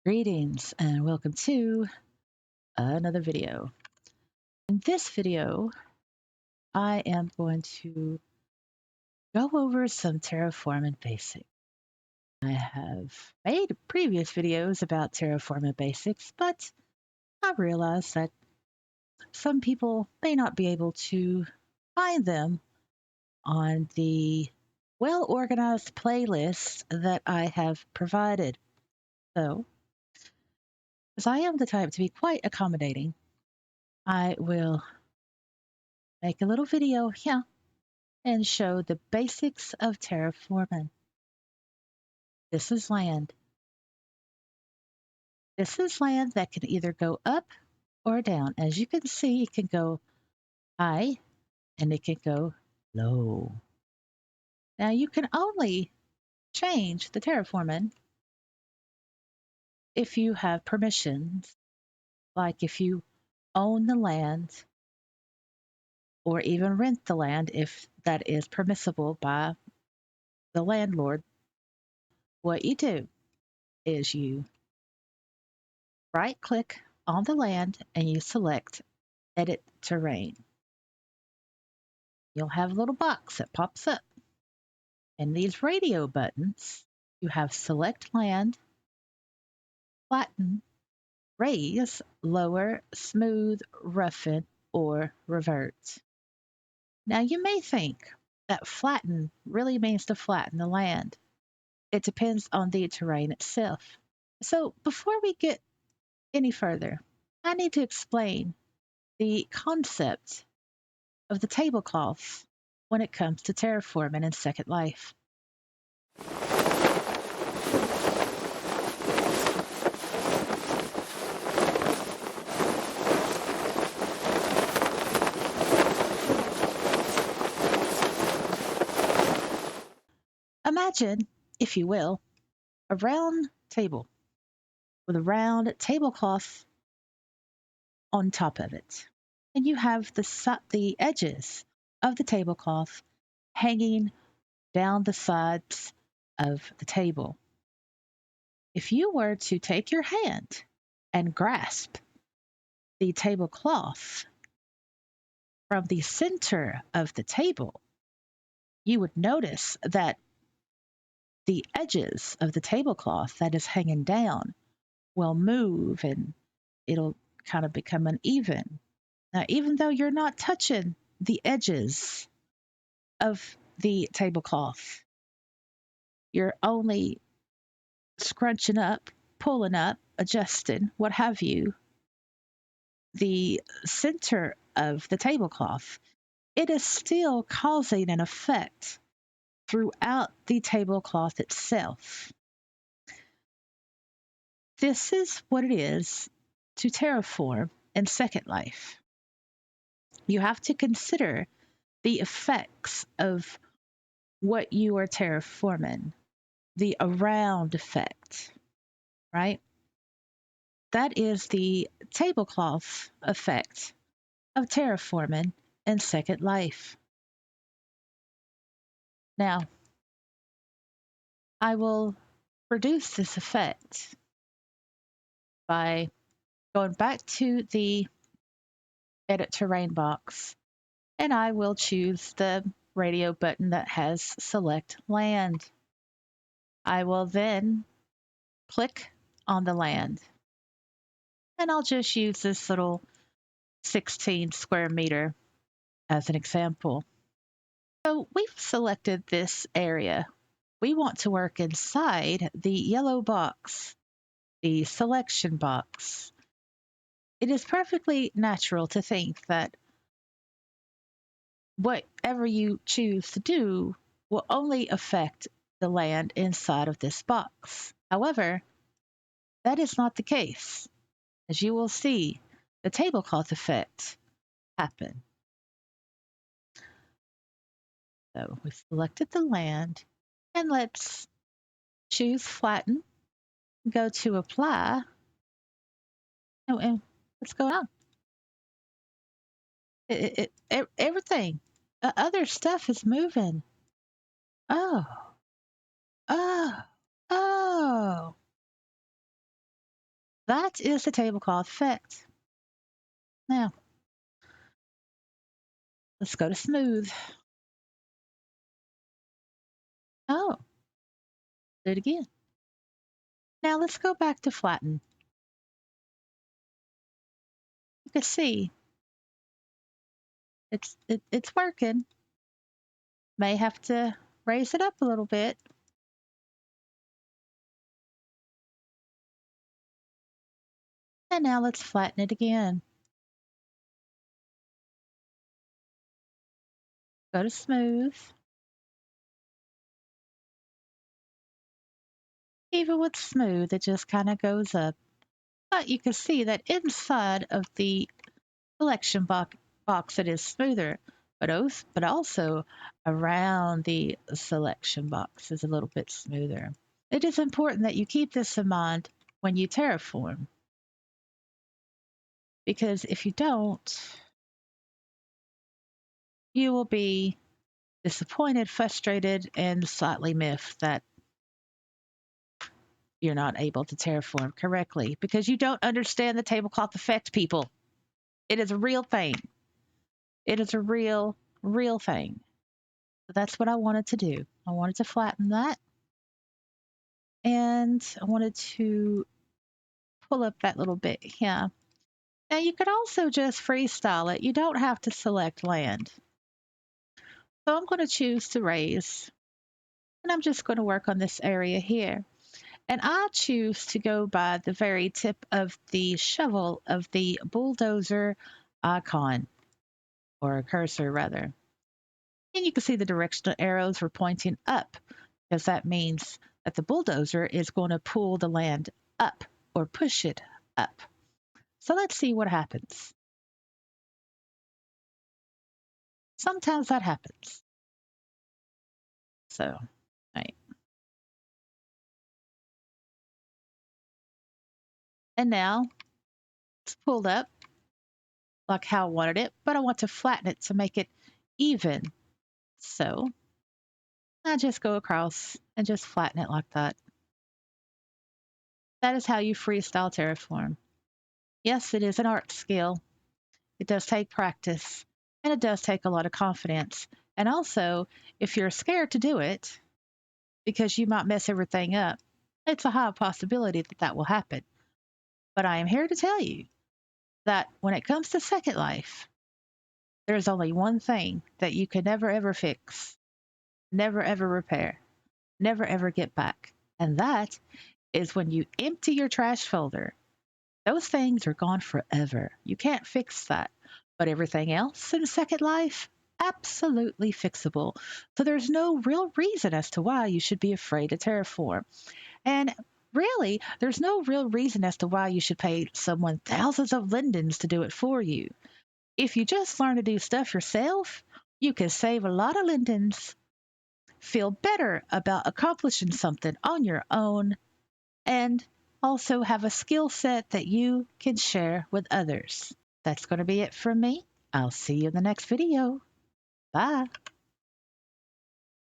Greetings and welcome to another video. In this video, I am going to go over some terraforming basics. I have made previous videos about terraforming basics, but I realized that some people may not be able to find them on the well-organized playlist that I have provided. So, as I am the type to be quite accommodating, I will make a little video here and show the basics of terraforming. This is land. This is land that can either go up or down. As you can see, it can go high and it can go low. Now you can only change the terraforming if you have permissions, like if you own the land or even rent the land if that is permissible by the landlord. What you do is you right click on the land and you select Edit Terrain. You'll have a little box that pops up. And these radio buttons, you have Select Land, Flatten, Raise, Lower, Smooth, Roughen, or Revert. Now you may think that flatten really means to flatten the land. It depends on the terrain itself. So before we get any further, I need to explain the concept of the tablecloth when it comes to terraforming in Second Life. Imagine, if you will, a round table with a round tablecloth on top of it. And you have the edges of the tablecloth hanging down the sides of the table. If you were to take your hand and grasp the tablecloth from the center of the table, you would notice that the edges of the tablecloth that is hanging down will move and it'll kind of become uneven. Now, even though you're not touching the edges of the tablecloth, you're only scrunching up, pulling up, adjusting, what have you, the center of the tablecloth, it is still causing an effect throughout the tablecloth itself. This is what it is to terraform in Second Life. You have to consider the effects of what you are terraforming, the around effect, right? That is the tablecloth effect of terraforming in Second Life. Now, I will produce this effect by going back to the Edit Terrain box, and I will choose the radio button that has Select Land. I will then click on the land, and I'll just use this little 16 square meter as an example. So we've selected this area. We want to work inside the yellow box, the selection box. It is perfectly natural to think that whatever you choose to do will only affect the land inside of this box. However, that is not the case. As you will see, the tablecloth effect happen. So we selected the land, and let's choose flatten, go to apply. Oh, and what's going on? Everything, other stuff is moving. Oh, oh, oh. That is the tablecloth effect. Now, let's go to smooth. Oh, do it again. Now let's go back to flatten. You can see it's working. May have to raise it up a little bit. And now let's flatten it again. Go to smooth. Even with smooth, it just kind of goes up. But you can see that inside of the selection box it is smoother, but also around the selection box is a little bit smoother. It is important that you keep this in mind when you terraform, because if you don't, you will be disappointed, frustrated, and slightly miffed that you're not able to terraform correctly because you don't understand the tablecloth effect, people. It is a real thing. It is a real thing. So that's what I wanted to do. I wanted to flatten that, and I wanted to pull up that little bit here. Now you could also just freestyle it. You don't have to select land. So I'm going to choose to raise, and I'm just going to work on this area here. And I choose to go by the very tip of the shovel of the bulldozer icon, or cursor rather. And you can see the directional arrows were pointing up, because that means that the bulldozer is going to pull the land up or push it up. So let's see what happens. Sometimes that happens. So, right. And now it's pulled up like how I wanted it, but I want to flatten it to make it even. So I just go across and just flatten it like that. That is how you freestyle terraform. Yes, it is an art skill. It does take practice, and it does take a lot of confidence. And also, if you're scared to do it because you might mess everything up, it's a high possibility that that will happen. But I am here to tell you that when it comes to Second Life, there's only one thing that you can never ever fix, never ever repair, never ever get back. And that is when you empty your trash folder. Those things are gone forever. You can't fix that. But everything else in Second Life, absolutely fixable. So there's no real reason as to why you should be afraid to terraform. And really, there's no real reason as to why you should pay someone thousands of lindens to do it for you. If you just learn to do stuff yourself, you can save a lot of lindens, feel better about accomplishing something on your own, and also have a skill set that you can share with others. That's going to be it from me. I'll see you in the next video. Bye.